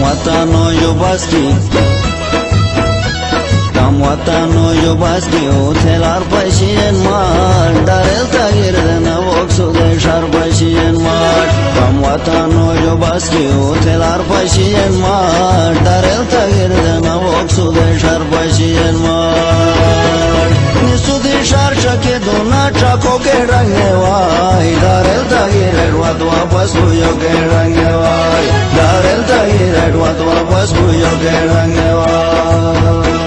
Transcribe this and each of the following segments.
watano yo baski Tam watano yo baski Utelar paşiyen mar Darel tagirden avoksu deşar paşiyen mar Tam watano yo baski Utelar paşiyen mar Darel tagirden avoksu deşar paşiyen mar Nisu deşar çake dona çako ke rangevay Darel tagirden vatva pasku yo ke rangevay Darel tagirden vatva pasku yo ke rangevay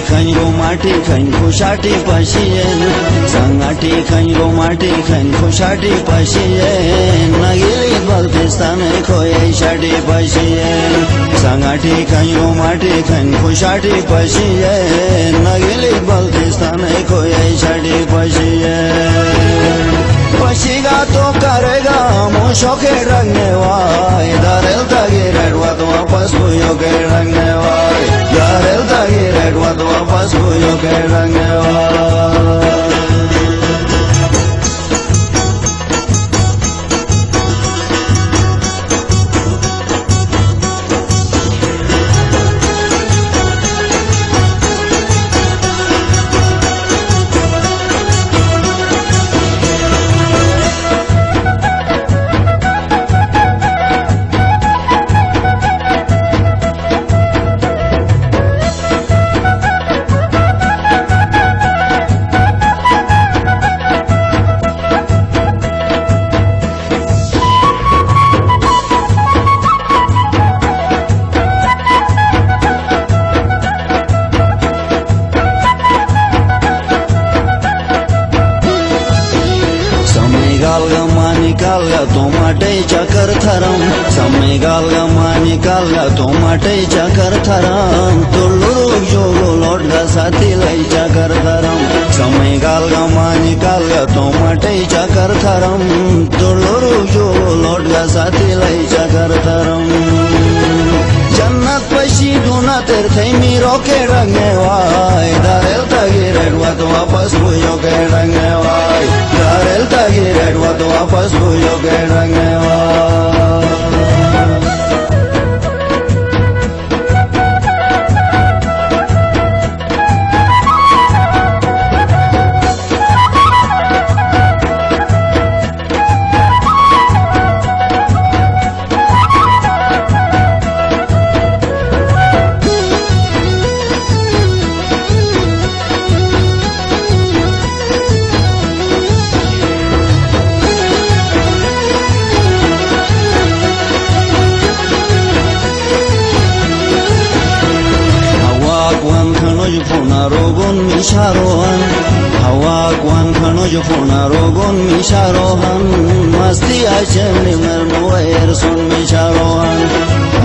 खैरो माटी खैन खुशाटी पशियन संगाटी खैरो माटी खैन खुशाटी पशियन नगिली बल्तिस्तान खोये शाटी पशियन संगाटी खैरो माटी खैन खुशाटी पशियन नगिली बल्तिस्तान खोये शाटी पशियन पशिगा तो करेगा मुशो के रंगे वाय दारेल तगिरेड वत वापस पुयो के रंगे वाय दारेल तगिरेड वत वापस पुयो के रंगे वाय निकालगा टोमाटे चकर थरम समय गालगा निकालगा टोमाटे चकर थरम तुल्लुरु जोगो लोटगा साथी लाई चकर थरम समय गालगा निकालगा टोमाटे चकर थरम तुल्लुरु जोगो लोटगा साथी लाई चकर थरम जन्नत पशी दुना तेर थे मीरो के रंगे वाय दारेल तगिरेड वत वापस पुयो के रंगे वाय दारेल तगिरेड वत वापस पुयो के रंगे वाय rogon misharohan hawa kwan khano jo phona rogon misharohan masti achne merno erson misharohan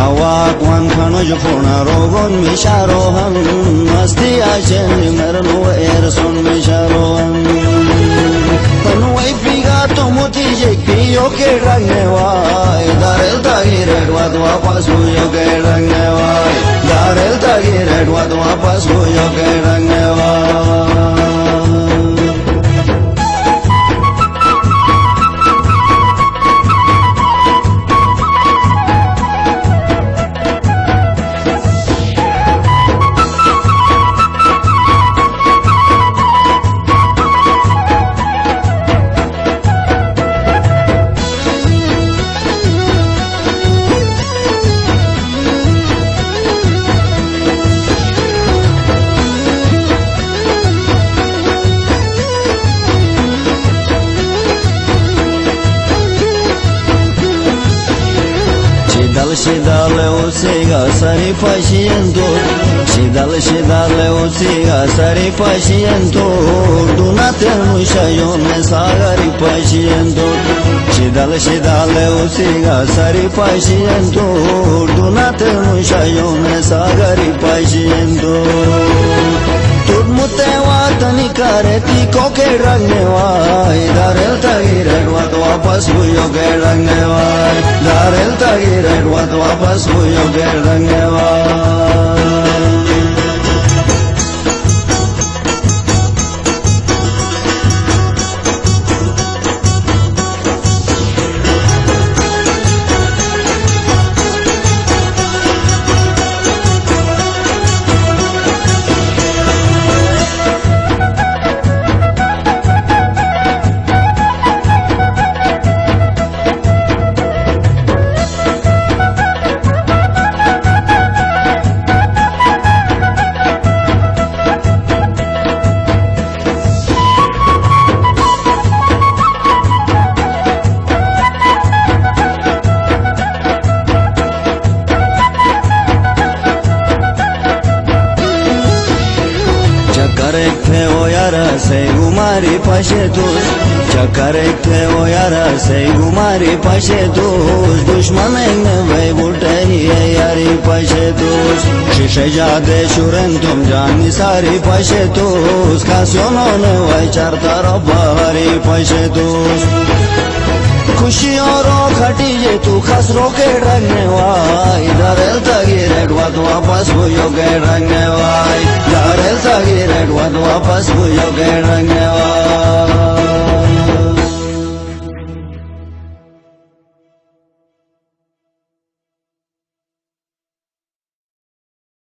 hawa kwan khano jo phona rogon misharohan masti achne merno erson misharohan tanwai piga to moti je piyo ke range wai darel tagire wad wapas yo ke range wai darel tagire wad wapas yo ke range wai Shidale usiga sari paciento Shidale usiga sari paciento Dunate musha yone sagari paciento Shidale usiga sari paciento Dunate musha yone sagari paciento Turmute watani kareti koke ragnevai Darel tagiret wat wapas buyo ke ragnevai Darel tagiret wat wapas buyo ke ragnevai Sei umari pașetus Ceacarecte o iară sei umari pașetus Dușmanei nevei vulterie iari pașetus Și șeja de șurentum janisari pașetus Casionone vai ceartara bahari pașetus Kushi oro khatiye tu khasro ke rangne vai Darel tagiret wat wapas buyo ke rangne vai Darel tagiret wat wapas buyo ke rangne vai